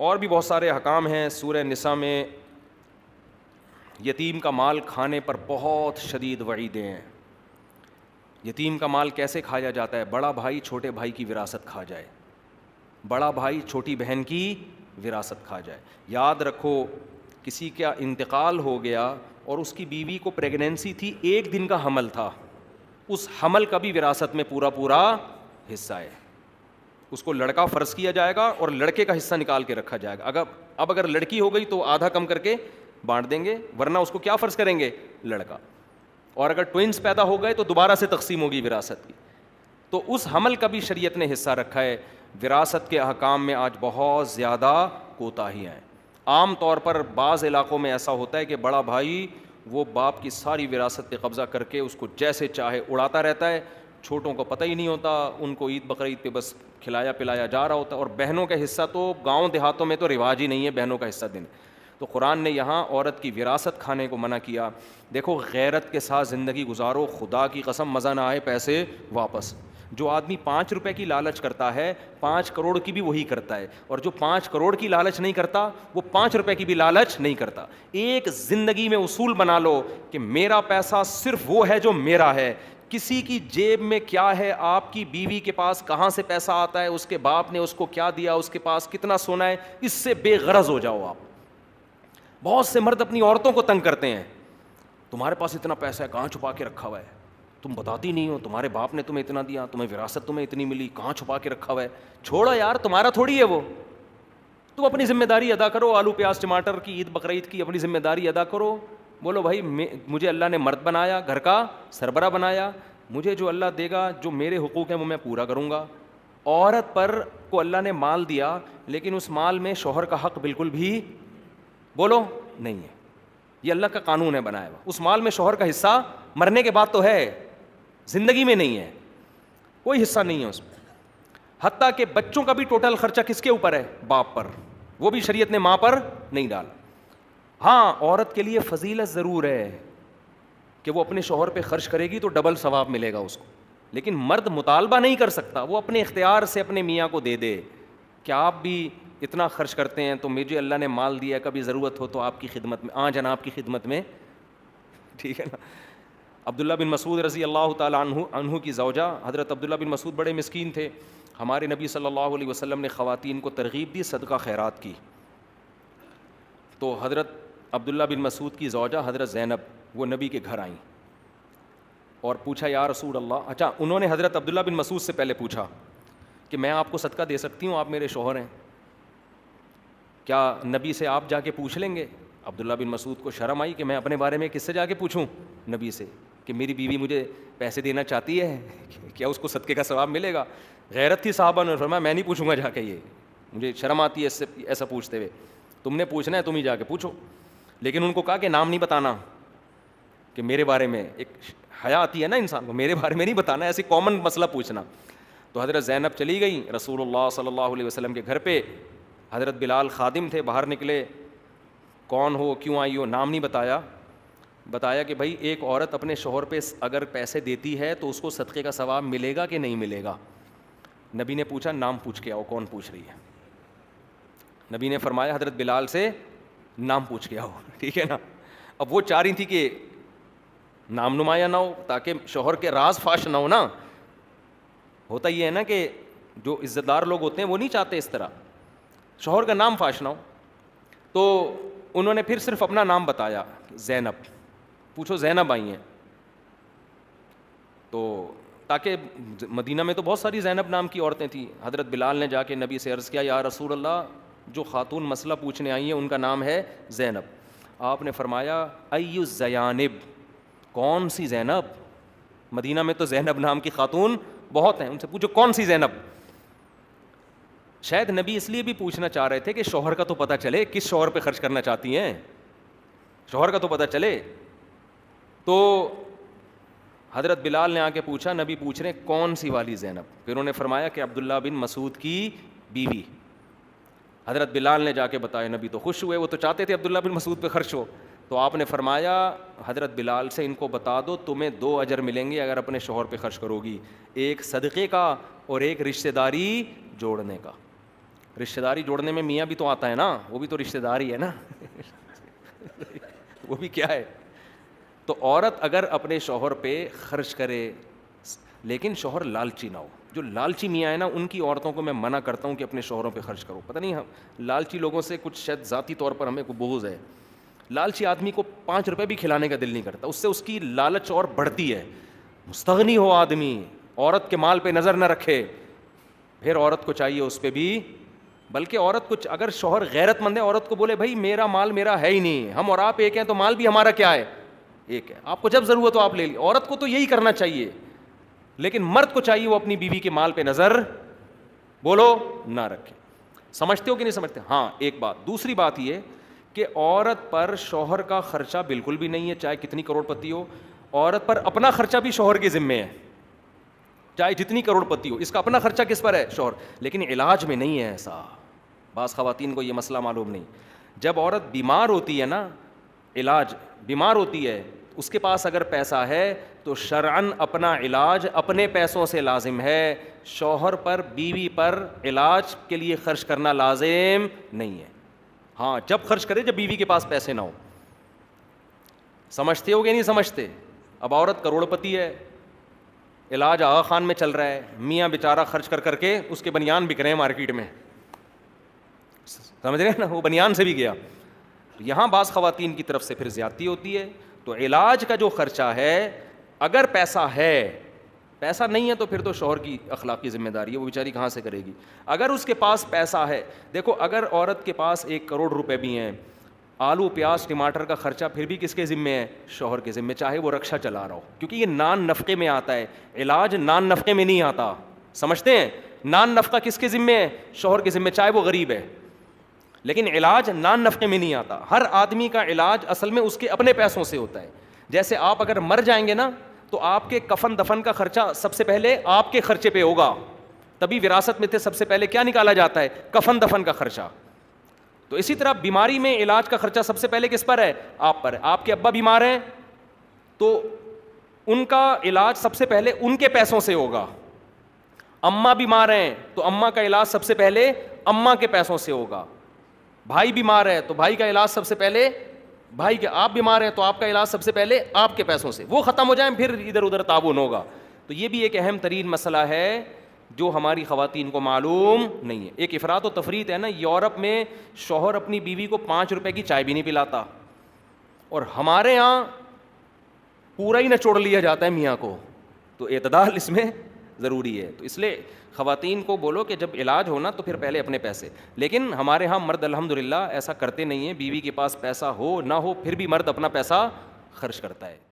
اور بھی بہت سارے احکام ہیں سورہ نساء میں. یتیم کا مال کھانے پر بہت شدید وعیدیں ہیں. یتیم کا مال کیسے کھایا جاتا ہے؟ بڑا بھائی چھوٹے بھائی کی وراثت کھا جائے, بڑا بھائی چھوٹی بہن کی وراثت کھا جائے. یاد رکھو, کسی کا انتقال ہو گیا اور اس کی بیوی کو پریگنینسی تھی, 1 دن کا حمل تھا, اس حمل کا بھی وراثت میں پورا حصہ ہے. اس کو لڑکا فرض کیا جائے گا اور لڑکے کا حصہ نکال کے رکھا جائے گا. اگر لڑکی ہو گئی تو آدھا کم کر کے بانٹ دیں گے, ورنہ اس کو کیا فرض کریں گے؟ لڑکا. اور اگر ٹوئنس پیدا ہو گئے تو دوبارہ سے تقسیم ہوگی وراثت کی. تو اس حمل کا بھی شریعت نے حصہ رکھا ہے. وراثت کے احکام میں آج بہت زیادہ کوتاہیاں ہیں. عام طور پر بعض علاقوں میں ایسا ہوتا ہے کہ بڑا بھائی وہ باپ کی ساری وراثت پہ قبضہ کر کے اس کو جیسے چاہے اڑاتا رہتا ہے, چھوٹوں کو پتہ ہی نہیں ہوتا, ان کو عید بقرعید پہ بس کھلایا پلایا جا رہا ہوتا ہے. اور بہنوں کا حصہ تو گاؤں دیہاتوں میں تو رواج ہی نہیں ہے بہنوں کا حصہ دینے. تو قرآن نے یہاں عورت کی وراثت کھانے کو منع کیا. دیکھو, غیرت کے ساتھ زندگی گزارو, خدا کی قسم مزہ نہ آئے پیسے واپس. جو آدمی 5 روپے کی لالچ کرتا ہے 5 کروڑ کی بھی وہی کرتا ہے, اور جو 5 کروڑ کی لالچ نہیں کرتا وہ 5 روپے کی بھی لالچ نہیں کرتا. ایک زندگی میں اصول بنا لو کہ میرا پیسہ صرف وہ ہے جو میرا ہے. کسی کی جیب میں کیا ہے, آپ کی بیوی کے پاس کہاں سے پیسہ آتا ہے, اس کے باپ نے اس کو کیا دیا, اس کے پاس کتنا سونا ہے, اس سے بے غرض ہو جاؤ آپ. بہت سے مرد اپنی عورتوں کو تنگ کرتے ہیں, تمہارے پاس اتنا پیسہ ہے کہاں چھپا کے رکھا ہوا ہے, تم بتاتی نہیں ہو, تمہارے باپ نے تمہیں اتنا دیا, تمہیں وراثت تمہیں اتنی ملی, کہاں چھپا کے رکھا ہوا ہے. چھوڑو یار, تمہارا تھوڑی ہے وہ. تم اپنی ذمہ داری ادا کرو, آلو پیاز ٹماٹر کی عید بقرعید کی اپنی ذمہ داری ادا کرو. بولو بھائی مجھے اللہ نے مرد بنایا, گھر کا سربراہ بنایا, مجھے جو اللہ دے گا, جو میرے حقوق ہیں وہ میں پورا کروں گا. عورت پر کو اللہ نے مال دیا, لیکن اس مال میں شوہر کا حق بالکل بھی بولو نہیں ہے. یہ اللہ کا قانون ہے بنایا ہوا. اس مال میں شوہر کا حصہ مرنے کے بعد تو ہے, زندگی میں نہیں ہے, کوئی حصہ نہیں ہے اس میں. حتیٰ کہ بچوں کا بھی ٹوٹل خرچہ کس کے اوپر ہے؟ باپ پر. وہ بھی شریعت نے ماں پر نہیں ڈالا. ہاں, عورت کے لیے فضیلت ضرور ہے کہ وہ اپنے شوہر پہ خرچ کرے گی تو ڈبل ثواب ملے گا اس کو, لیکن مرد مطالبہ نہیں کر سکتا, وہ اپنے اختیار سے اپنے میاں کو دے دے کہ آپ بھی اتنا خرچ کرتے ہیں تو مجھے اللہ نے مال دیا, کبھی ضرورت ہو تو آپ کی خدمت میں, جناب کی خدمت میں, ٹھیک ہے نا. عبداللہ بن مسعود رضی اللہ تعالیٰ عنہ کی زوجہ حضرت عبداللہ بن مسعود بڑے مسکین تھے. ہمارے نبی صلی اللہ علیہ وسلم نے خواتین کو ترغیب دی, صدقہ خیرات کی. تو حضرت عبداللہ بن مسعود کی زوجہ حضرت زینب وہ نبی کے گھر آئیں اور پوچھا یا رسول اللہ. اچھا, انہوں نے حضرت عبداللہ بن مسعود سے پہلے پوچھا کہ میں آپ کو صدقہ دے سکتی ہوں, آپ میرے شوہر ہیں, کیا نبی سے آپ جا کے پوچھ لیں گے؟ عبداللہ بن مسعود کو شرم آئی کہ میں اپنے بارے میں کس سے جا کے پوچھوں؟ نبی سے, کہ میری بیوی مجھے پیسے دینا چاہتی ہے, کیا اس کو صدقے کا ثواب ملے گا؟ غیرت تھی صحابہ نے, فرمایا میں نہیں پوچھوں گا جا کے, یہ مجھے شرم آتی ہے اس سے ایسا پوچھتے ہوئے, تم نے پوچھنا ہے تم ہی جا کے پوچھو. لیکن ان کو کہا کہ نام نہیں بتانا, کہ میرے بارے میں, ایک حیا آتی ہے نا انسان کو, میرے بارے میں نہیں بتانا, ایسی کامن مسئلہ پوچھنا. تو حضرت زینب چلی گئیں رسول اللہ صلی اللہ علیہ وسلم کے گھر پہ. حضرت بلال خادم تھے, باہر نکلے, کون ہو, کیوں آئی ہو, نام نہیں بتایا. بتایا کہ بھائی ایک عورت اپنے شوہر پہ اگر پیسے دیتی ہے تو اس کو صدقے کا ثواب ملے گا کہ نہیں ملے گا. نبی نے پوچھا نام پوچھ کے آؤ, کون پوچھ رہی ہے؟ نبی نے فرمایا حضرت بلال سے نام پوچھ کے آؤ, ٹھیک ہے نا. اب وہ چاہ رہی تھی کہ نام نمایاں نہ ہو تاکہ شوہر کے راز فاش نہ ہو نا. ہوتا یہ ہے نا کہ جو عزت دار لوگ ہوتے ہیں وہ نہیں چاہتے اس طرح شوہر کا نام فاش نہ ہو. تو انہوں نے پھر صرف اپنا نام بتایا, زینب. پوچھو زینب آئی ہیں, تو تاکہ مدینہ میں تو بہت ساری زینب نام کی عورتیں تھیں. حضرت بلال نے جا کے نبی سے عرض کیا یا رسول اللہ, جو خاتون مسئلہ پوچھنے آئی ہیں ان کا نام ہے زینب. آپ نے فرمایا ای الزیانب, کون سی زینب؟ مدینہ میں تو زینب نام کی خاتون بہت ہیں, ان سے پوچھو کون سی زینب. شاید نبی اس لیے بھی پوچھنا چاہ رہے تھے کہ شوہر کا تو پتہ چلے, کس شوہر پہ خرچ کرنا چاہتی ہیں, شوہر کا تو پتہ چلے. تو حضرت بلال نے آ کے پوچھا, نبی پوچھ رہے کون سی والی زینب؟ پھر انہوں نے فرمایا کہ عبداللہ بن مسعود کی بیوی. حضرت بلال نے جا کے بتایا, نبی تو خوش ہوئے, وہ تو چاہتے تھے عبداللہ بن مسعود پہ خرچ ہو. تو آپ نے فرمایا حضرت بلال سے ان کو بتا دو تمہیں 2 اجر ملیں گے اگر اپنے شوہر پہ خرچ کرو گی, ایک صدقے کا اور ایک رشتہ داری جوڑنے کا. رشتہ داری جوڑنے میں میاں بھی تو آتا ہے نا, وہ بھی تو رشتہ دار ہی ہے نا وہ بھی کیا ہے. تو عورت اگر اپنے شوہر پہ خرچ کرے, لیکن شوہر لالچی نہ ہو. جو لالچی میاں ہے نا, ان کی عورتوں کو میں منع کرتا ہوں کہ اپنے شوہروں پہ خرچ کرو. پتہ نہیں ہم لالچی لوگوں سے کچھ شاید ذاتی طور پر ہمیں کوئی بغض ہے. لالچی آدمی کو 5 روپے بھی کھلانے کا دل نہیں کرتا, اس سے اس کی لالچ اور بڑھتی ہے. مستغنی ہو آدمی, عورت کے مال پہ نظر نہ رکھے, پھر عورت کو چاہیے اس پہ بھی, بلکہ عورت کو اگر شوہر غیرت مند ہے, عورت کو بولے بھائی میرا مال میرا ہے ہی نہیں, ہم اور آپ ایک ہیں تو مال بھی ہمارا کیا ہے, ایک ہے, آپ کو جب ضرورت ہو آپ لے لیجیے. عورت کو تو یہی کرنا چاہیے, لیکن مرد کو چاہیے وہ اپنی بیوی کے مال پہ نظر بولو نہ رکھے. سمجھتے ہو کہ نہیں سمجھتے؟ ہاں ایک بات. دوسری بات یہ کہ عورت پر شوہر کا خرچہ بالکل بھی نہیں ہے, چاہے کتنی کروڑ پتی ہو. عورت پر اپنا خرچہ بھی شوہر کے ذمے ہے, چاہے جتنی کروڑ پتی ہو, اس کا اپنا خرچہ کس پر ہے؟ شوہر. لیکن علاج میں نہیں ہے ایسا. بعض خواتین کو یہ مسئلہ معلوم نہیں. جب عورت بیمار ہوتی ہے نا, علاج بیمار ہوتی ہے, اس کے پاس اگر پیسہ ہے تو شرعاً اپنا علاج اپنے پیسوں سے لازم ہے. شوہر پر بیوی پر علاج کے لیے خرچ کرنا لازم نہیں ہے. ہاں جب خرچ کرے جب بیوی کے پاس پیسے نہ ہو. سمجھتے ہو کہ نہیں سمجھتے؟ اب عورت کروڑ پتی ہے, علاج آغا خان میں چل رہا ہے, میاں بیچارہ خرچ کر کر کے اس کے بنیان بک رہے ہیں مارکیٹ میں, سمجھ رہے ہیں نا, وہ بنیان سے بھی گیا. یہاں بعض خواتین کی طرف سے پھر زیادتی ہوتی ہے. تو علاج کا جو خرچہ ہے, اگر پیسہ ہے, پیسہ نہیں ہے تو پھر تو شوہر کی اخلاقی ذمہ داری ہے, وہ بیچاری کہاں سے کرے گی. اگر اس کے پاس پیسہ ہے, دیکھو اگر عورت کے پاس 1 کروڑ روپے بھی ہیں, آلو پیاز ٹماٹر کا خرچہ پھر بھی کس کے ذمے ہے؟ شوہر کے ذمے, چاہے وہ رکشہ چلا رہا ہو, کیونکہ یہ نان نفقے میں آتا ہے. علاج نان نفقے میں نہیں آتا, سمجھتے ہیں؟ نان نفقہ کس کے ذمے ہے؟ شوہر کے ذمے, چاہے وہ غریب ہے. لیکن علاج نان نفقے میں نہیں آتا. ہر آدمی کا علاج اصل میں اس کے اپنے پیسوں سے ہوتا ہے. جیسے آپ اگر مر جائیں گے نا, تو آپ کے کفن دفن کا خرچہ سب سے پہلے آپ کے خرچے پہ ہوگا. تبھی وراثت میں سے سب سے پہلے کیا نکالا جاتا ہے؟ کفن دفن کا خرچہ. تو اسی طرح بیماری میں علاج کا خرچہ سب سے پہلے کس پر ہے؟ آپ پر ہے. آپ کے ابا بیمار ہیں تو ان کا علاج سب سے پہلے ان کے پیسوں سے ہوگا. اماں بیمار ہیں تو اماں کا علاج سب سے پہلے اماں کے پیسوں سے ہوگا. بھائی بیمار ہے تو بھائی کا علاج سب سے پہلے بھائی کے, آپ بیمار ہیں تو آپ کا علاج سب سے پہلے آپ کے پیسوں سے. وہ ختم ہو جائیں پھر ادھر ادھر تعاون ہوگا. تو یہ بھی ایک اہم ترین مسئلہ ہے جو ہماری خواتین کو معلوم نہیں ہے. ایک افراط و تفریط ہے نا, یورپ میں شوہر اپنی بیوی کو 5 روپے کی چائے بھی نہیں پلاتا, اور ہمارے یہاں پورا ہی نچوڑ لیا جاتا ہے میاں کو. تو اعتدال اس میں ضروری ہے. تو اس لیے خواتین کو بولو کہ جب علاج ہونا تو پھر پہلے اپنے پیسے. لیکن ہمارے ہاں مرد الحمدللہ ایسا کرتے نہیں ہیں, بیوی کے پاس پیسہ ہو نہ ہو پھر بھی مرد اپنا پیسہ خرچ کرتا ہے.